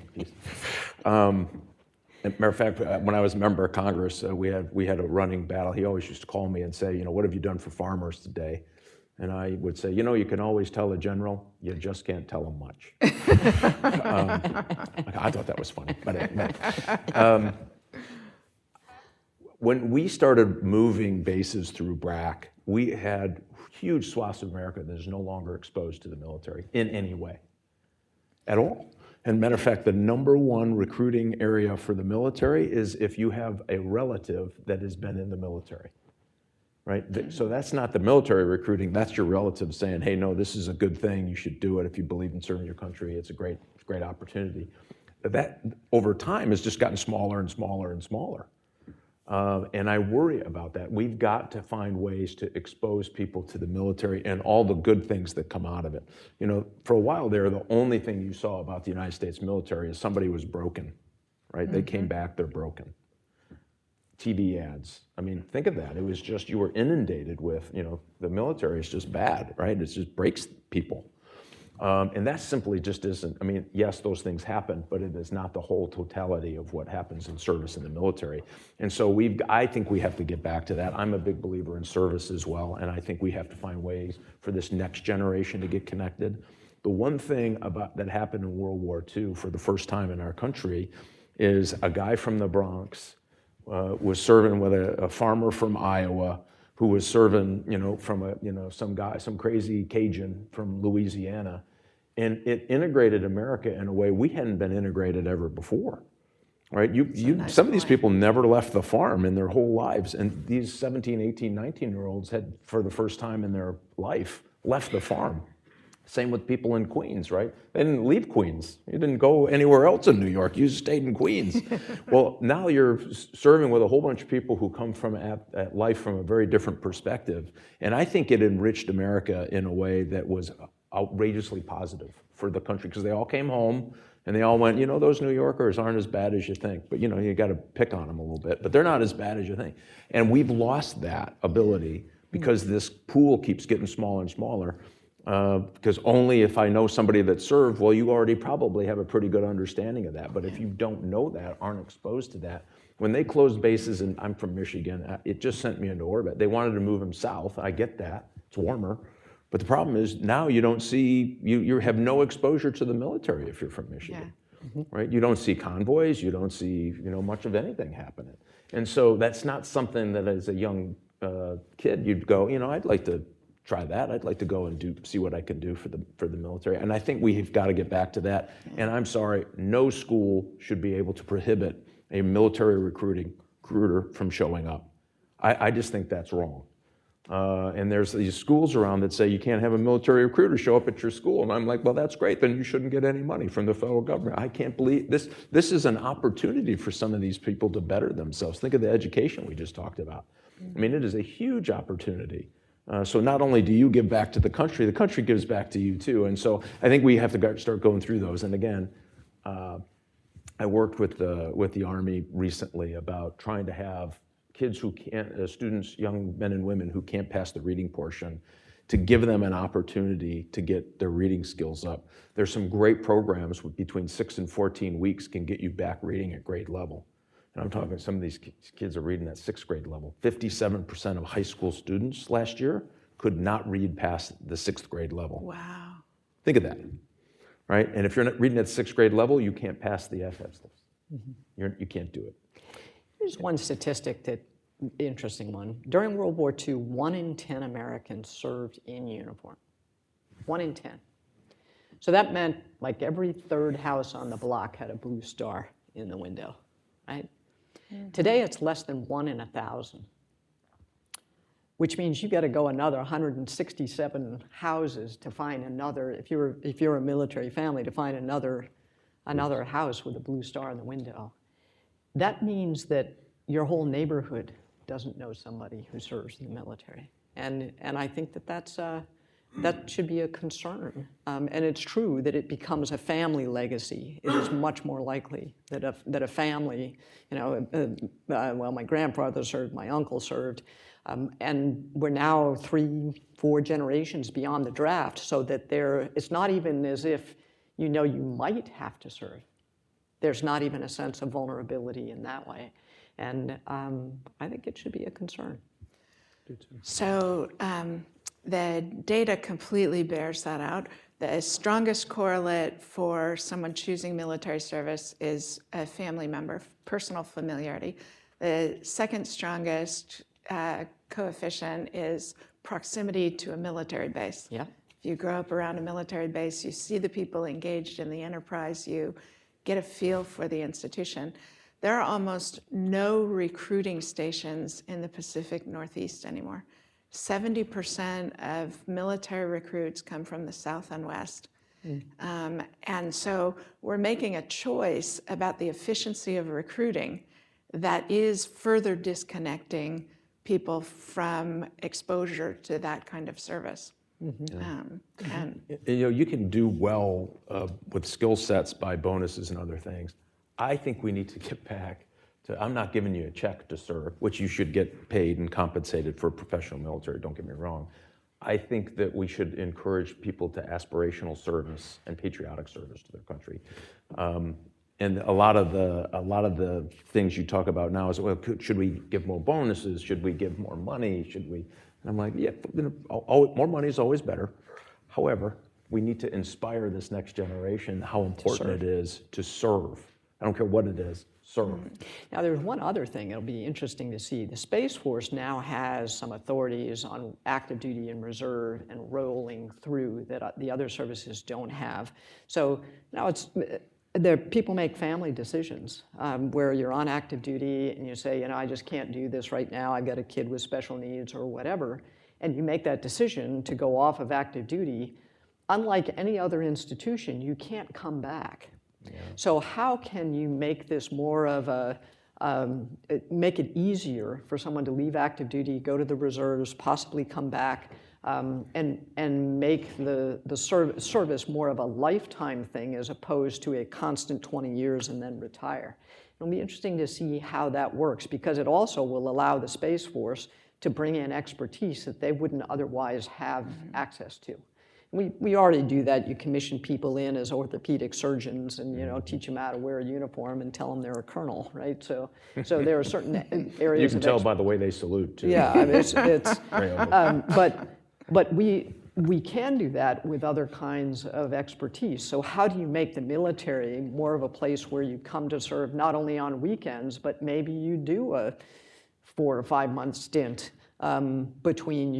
Matter of fact, when I was a member of Congress, we had a running battle. He always used to call me and say, you know, what have you done for farmers today? And I would say, you know, you can always tell a general, you just can't tell them much. I thought that was funny, but when we started moving bases through BRAC, we had huge swaths of America that is no longer exposed to the military in any way, at all. And matter of fact, the #1 recruiting area for the military is if you have a relative that has been in the military, right? So that's not the military recruiting, that's your relative saying, hey, no, this is a good thing, you should do it if you believe in serving your country, it's a great opportunity. That, over time, has just gotten smaller and smaller and smaller. And I worry about that. We've got to find ways to expose people to the military and all the good things that come out of it. You know, for a while there, the only thing you saw about the United States military is somebody was broken, right? They came back, they're broken. TV ads. I mean, think of that. It was just, you were inundated with, you know, the military is just bad, right? It just breaks people. And that simply just isn't, I mean, yes, those things happen, but it is not the whole totality of what happens in service in the military. And so I think we have to get back to that. I'm a big believer in service as well, and I think we have to find ways for this next generation to get connected. The one thing that happened in World War II for the first time in our country is a guy from the Bronx was serving with a farmer from Iowa who was serving, you know, from some crazy Cajun from Louisiana. And it integrated America in a way we hadn't been integrated ever before, right? Some of these people never left the farm in their whole lives. And these 17, 18, 19-year-olds had, for the first time in their life, left the farm. Same with people in Queens, right? They didn't leave Queens. You didn't go anywhere else in New York. You stayed in Queens. Well, now you're serving with a whole bunch of people who come from at life from a very different perspective. And I think it enriched America in a way that was outrageously positive for the country, because they all came home and they all went, you know, those New Yorkers aren't as bad as you think. But, you know, you got to pick on them a little bit. But they're not as bad as you think. And we've lost that ability because this pool keeps getting smaller and smaller. Because only if I know somebody that served, well, you already probably have a pretty good understanding of that. But if you don't know that, aren't exposed to that, when they closed bases, and I'm from Michigan, it just sent me into orbit. They wanted to move them south. I get that. It's warmer. But the problem is now you don't see, you have no exposure to the military if you're from Michigan, right? You don't see convoys. You don't see, you know, much of anything happening. And so that's not something that as a young kid you'd go, you know, I'd like to try that. I'd like to go and see what I can do for the military. And I think we've got to get back to that. And I'm sorry, no school should be able to prohibit a military recruiter from showing up. I just think that's wrong. And there's these schools around that say you can't have a military recruiter show up at your school. And I'm like, well, that's great. Then you shouldn't get any money from the federal government. I can't believe this. This is an opportunity for some of these people to better themselves. Think of the education we just talked about. I mean, it is a huge opportunity. So not only do you give back to the country gives back to you too. And so I think we have to start going through those. And again, I worked with the Army recently about trying to have kids who can't, students, young men and women who can't pass the reading portion, to give them an opportunity to get their reading skills up. There's some great programs between 6 and 14 weeks can get you back reading at grade level. And I'm talking, some of these kids are reading at 6th grade level. 57% of high school students last year could not read past the 6th grade level. Wow. Think of that, right? And if you're not reading at 6th grade level, you can't pass the FF stuff. You can't do it. Here's one statistic that, interesting one. During World War II, 1 in 10 Americans served in uniform. 1 in 10. So that meant like every third house on the block had a blue star in the window, right? Today it's less than 1 in 1,000, which means you got to go another 167 houses to find another, if you're a military family, to find another house with a blue star in the window. That means that your whole neighborhood doesn't know somebody who serves in the military. And I think that should be a concern. And it's true that it becomes a family legacy. It is much more likely that a family, well, my grandfather served, my uncle served, and we're now 3-4 generations beyond the draft, so that it's not even as if you might have to serve. There's not even a sense of vulnerability in that way. And I think it should be a concern. So the data completely bears that out. The strongest correlate for someone choosing military service is a family member, personal familiarity. The second strongest coefficient is proximity to a military base. Yeah. If you grow up around a military base, you see the people engaged in the enterprise, you get a feel for the institution. There are almost no recruiting stations in the Pacific Northeast anymore. 70% of military recruits come from the South and West. And so we're making a choice about the efficiency of recruiting that is further disconnecting people from exposure to that kind of service. You can do well with skill sets by bonuses and other things. I think we need to get back to, I'm not giving you a check to serve, which you should get paid and compensated for professional military, don't get me wrong. I think that we should encourage people to aspirational service and patriotic service to their country. And a lot of the things you talk about now is, well, should we give more bonuses? Should we give more money? Should we? And I'm like, yeah, more money is always better. However, we need to inspire this next generation how important it is to serve. I don't care what it is, serve. Now, there's one other thing it'll be interesting to see. The Space Force now has some authorities on active duty and reserve and rolling through that the other services don't have. So now people make family decisions where you're on active duty and you say, I just can't do this right now. I've got a kid with special needs or whatever. And you make that decision to go off of active duty. Unlike any other institution, you can't come back. Yeah. So how can you make this more of make it easier for someone to leave active duty, go to the reserves, possibly come back, and make the service more of a lifetime thing as opposed to a constant 20 years and then retire? It'll be interesting to see how that works, because it also will allow the Space Force to bring in expertise that they wouldn't otherwise have access to. We already do that. You commission people in as orthopedic surgeons and teach them how to wear a uniform and tell them they're a colonel, right? So there are certain areas. You can tell by the way they salute too. Yeah, I mean, it's but we can do that with other kinds of expertise. So how do you make the military more of a place where you come to serve not only on weekends, but maybe you do a 4 or 5 month stint between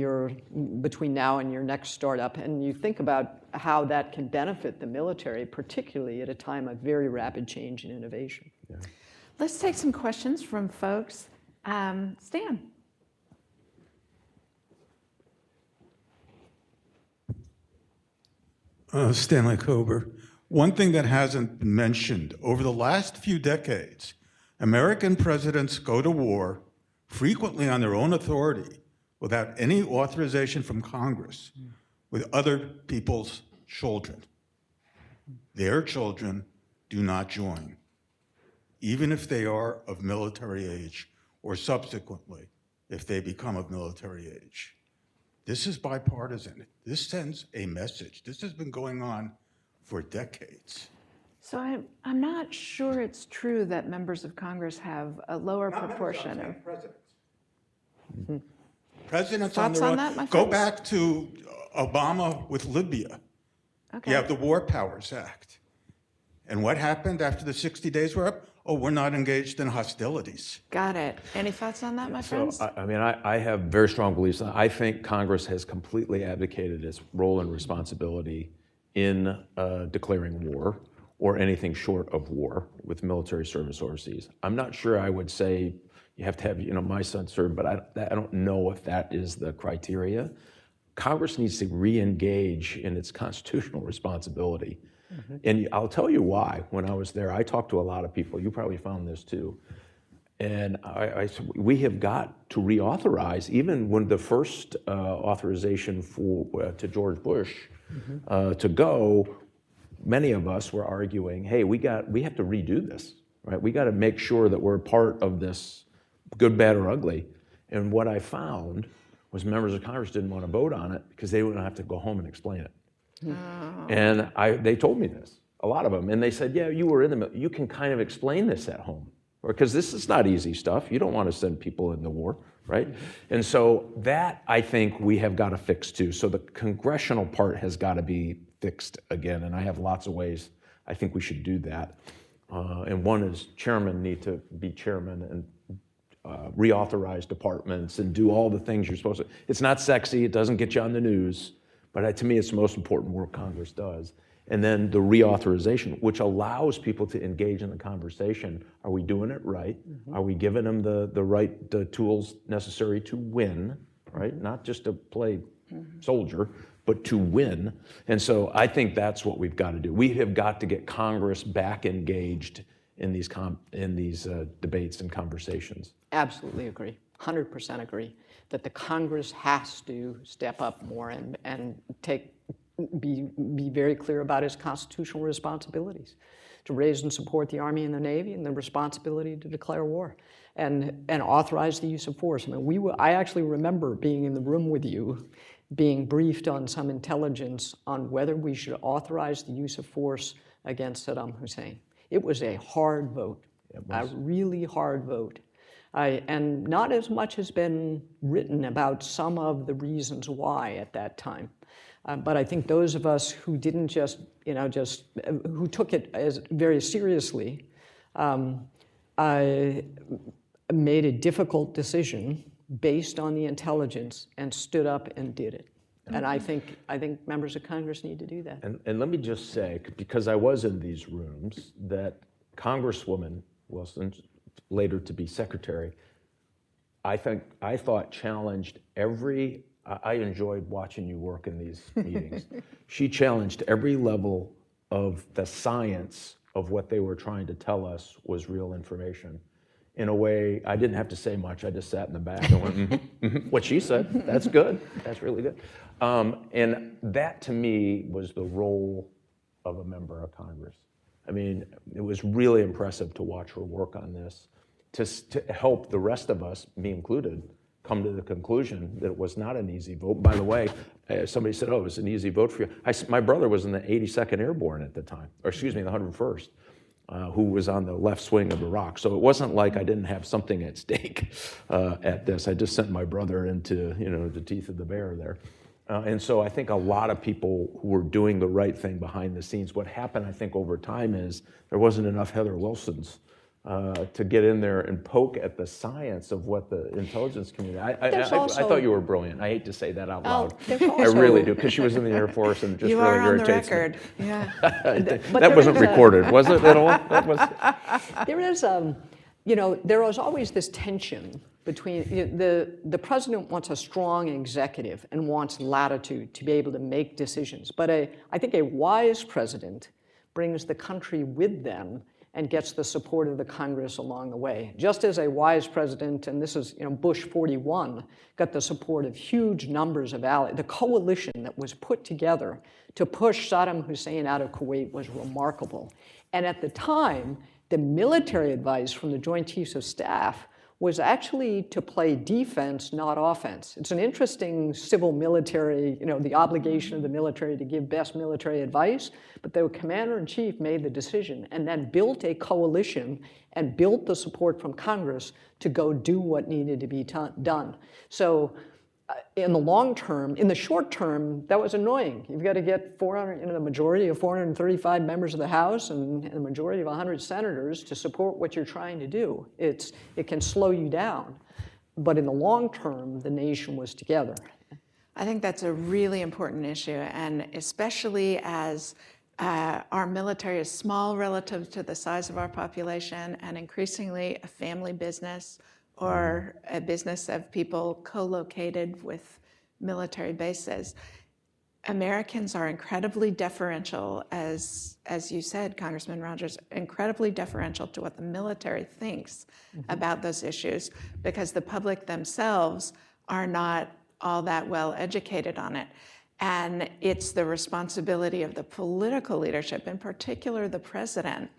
now and your next startup, and you think about how that can benefit the military, particularly at a time of very rapid change and innovation. Yeah. Let's take some questions from folks. Stan. Stanley Kober. One thing that hasn't been mentioned, over the last few decades, American presidents go to war frequently on their own authority without any authorization from Congress with other people's children. Their children do not join, even if they are of military age or subsequently if they become of military age. This is bipartisan. This sends a message. This has been going on for decades. So I'm not sure it's true that members of Congress have a lower proportion of. Presidents. Presidents Thoughts on on their that, my own. Go friends? back to Obama with Libya. Okay. You have the War Powers Act. And what happened after the 60 days were up? Oh, we're not engaged in hostilities. Got it. Any thoughts on that, my friends? So, I have very strong beliefs. I think Congress has completely abdicated its role and responsibility in declaring war or anything short of war with military service overseas. I'm not sure I would say you have to have, my son served, but I don't know if that is the criteria. Congress needs to re-engage in its constitutional responsibility. Mm-hmm. And I'll tell you why. When I was there, I talked to a lot of people. You probably found this too. And I said, we have got to reauthorize, even when the first authorization to George Bush to go, many of us were arguing, hey, we have to redo this, right? We got to make sure that we're part of this, good, bad, or ugly. And what I found was members of Congress didn't want to vote on it because they wouldn't have to go home and explain it. Oh. And they told me this, a lot of them, and they said, yeah, you were in you can kind of explain this at home, because this is not easy stuff. You don't want to send people into war, right? Mm-hmm. And so that, I think, we have got to fix too. So the congressional part has got to be fixed again, and I have lots of ways I think we should do that. And one is chairmen need to be chairman and reauthorize departments and do all the things you're supposed to. It's not sexy, it doesn't get you on the news, but to me it's the most important work Congress does. And then the reauthorization, which allows people to engage in the conversation. Are we doing it right? Mm-hmm. Are we giving them the tools necessary to win, right? Not just to play soldier, but to win. And so I think that's what we've got to do. We have got to get Congress back engaged in these debates and conversations. Absolutely agree, 100% agree, that the Congress has to step up more and be very clear about its constitutional responsibilities, to raise and support the Army and the Navy and the responsibility to declare war and authorize the use of force. I mean, I actually remember being in the room with you, being briefed on some intelligence on whether we should authorize the use of force against Saddam Hussein. It was a hard vote, a really hard vote. And not as much has been written about some of the reasons why at that time. But I think those of us who didn't who took it as very seriously, made a difficult decision based on the intelligence and stood up and did it. And I think members of Congress need to do that. And let me just say, because I was in these rooms, that Congresswoman Wilson, later to be secretary, I thought challenged every. I enjoyed watching you work in these meetings. She challenged every level of the science of what they were trying to tell us was real information. In a way, I didn't have to say much. I just sat in the back and went, what she said, that's good. That's really good. And that, to me, was the role of a member of Congress. I mean, it was really impressive to watch her work on this, to help the rest of us, me included, come to the conclusion that it was not an easy vote. By the way, somebody said, oh, it was an easy vote for you. My brother was in the 82nd Airborne at the time, or excuse me, the 101st. Who was on the left swing of Iraq. So it wasn't like I didn't have something at stake at this. I just sent my brother into the teeth of the bear there. And so I think a lot of people who were doing the right thing behind the scenes, what happened I think over time is there wasn't enough Heather Wilsons to get in there and poke at the science of what the intelligence community. I There's I also- thought you were brilliant. I hate to say that out loud. there's I also- really do, because she was in the Air Force and it just You really are on the irritates me. record. Yeah. But That there wasn't is a- recorded, was it at all? That was. There is, there was always this tension between, the president wants a strong executive and wants latitude to be able to make decisions. But I think a wise president brings the country with them and gets the support of the Congress along the way. Just as a wise president, and this is Bush 41, got the support of huge numbers of allies. The coalition that was put together to push Saddam Hussein out of Kuwait was remarkable. And at the time, the military advice from the Joint Chiefs of Staff was actually to play defense, not offense. It's an interesting civil military, the obligation of the military to give best military advice, but the commander-in-chief made the decision and then built a coalition and built the support from Congress to go do what needed to be done. So in the long term, in the short term, that was annoying. You've got to get the majority of 435 members of the House and the majority of 100 senators to support what you're trying to do. It can slow you down. But in the long term, the nation was together. I think that's a really important issue, and especially as our military is small relative to the size of our population and increasingly a family business or a business of people co-located with military bases. Americans are incredibly deferential, as you said, Congressman Rogers, incredibly deferential to what the military thinks about those issues, because the public themselves are not all that well educated on it. And it's the responsibility of the political leadership, in particular the president,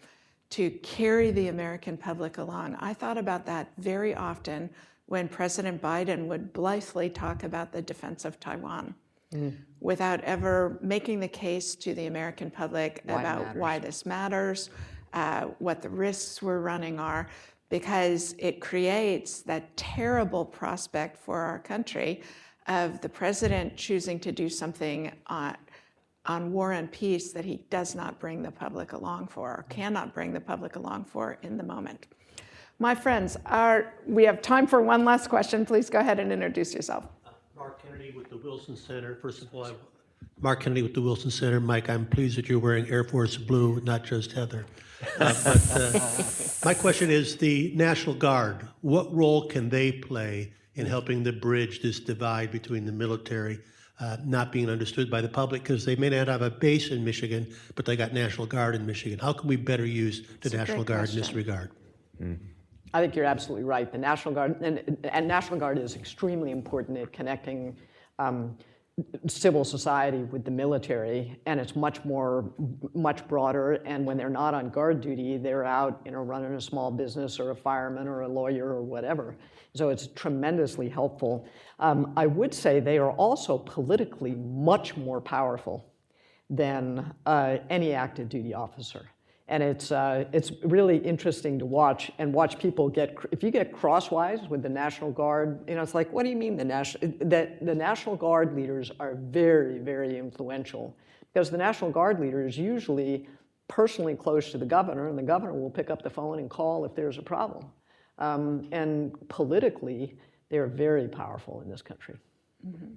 to carry the American public along. I thought about that very often when President Biden would blithely talk about the defense of Taiwan without ever making the case to the American public about why this matters, what the risks we're running are, because it creates that terrible prospect for our country of the president choosing to do something on war and peace that he does not bring the public along for, or cannot bring the public along for in the moment. My friends, we have time for one last question. Please go ahead and introduce yourself. Mark Kennedy with the Wilson Center. First of all, Mark Kennedy with the Wilson Center. Mike, I'm pleased that you're wearing Air Force Blue, not just Heather. But my question is the National Guard. What role can they play in helping to bridge this divide between the military not being understood by the public, because they may not have a base in Michigan, but they got National Guard in Michigan. How can we better use the National Guard in this regard? I think you're absolutely right. The National Guard, and National Guard is extremely important at connecting civil society with the military, and it's much broader. And when they're not on guard duty, they're out, running a small business or a fireman or a lawyer or whatever. So it's tremendously helpful. I would say they are also politically much more powerful than any active duty officer. And it's really interesting to watch people if you get crosswise with the National Guard, it's like, what do you mean the National Guard leaders are very, very influential, because the National Guard leader is usually personally close to the governor, and the governor will pick up the phone and call if there's a problem. And politically, they're very powerful in this country. Mm-hmm.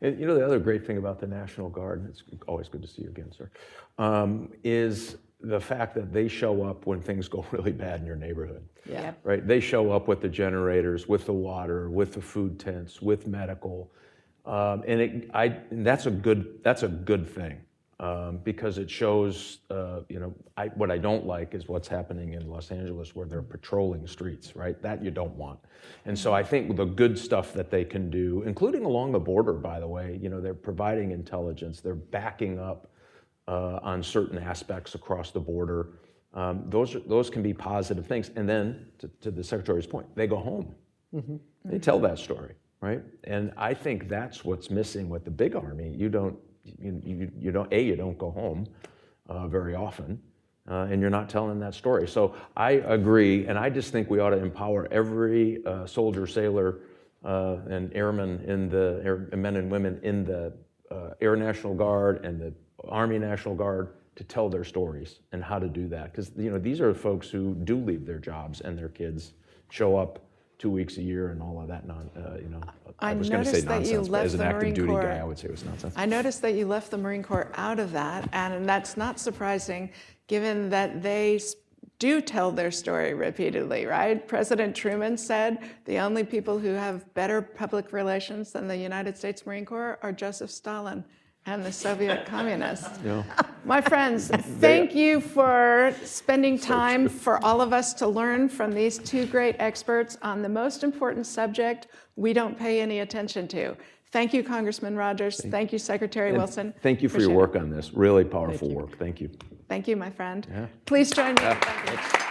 And the other great thing about the National Guard, it's always good to see you again, sir, is the fact that they show up when things go really bad in your neighborhood. Yeah. Right? They show up with the generators, with the water, with the food tents, with medical, and that's a good thing, because it shows. What I don't like is what's happening in Los Angeles, where they're patrolling streets. Right? That you don't want. And so I think the good stuff that they can do, including along the border, by the way, they're providing intelligence, they're backing up on certain aspects across the border. Those can be positive things. And then, to the Secretary's point, they go home. Mm-hmm. They tell that story, right? And I think that's what's missing with the big army. You don't go home very often, and you're not telling that story. So I agree, and I just think we ought to empower every soldier, sailor, and airman men and women in the Air National Guard and the Army National Guard to tell their stories and how to do that. Because these are folks who do leave their jobs and their kids show up 2 weeks a year and all of that. I was going to say noticed that you nonsense, but left as an the active Marine duty Corps. guy, I would say it was nonsense. I noticed that you left the Marine Corps out of that, and that's not surprising given that they do tell their story repeatedly, right? President Truman said the only people who have better public relations than the United States Marine Corps are Joseph Stalin and the Soviet communists. Yeah. My friends, thank you for spending time for all of us to learn from these two great experts on the most important subject we don't pay any attention to. Thank you, Congressman Rogers. Thank you, Secretary And Wilson. thank you for your Appreciate work on this. Really powerful work. Thank you. Thank you, my friend. Yeah. Please join me. in thanking.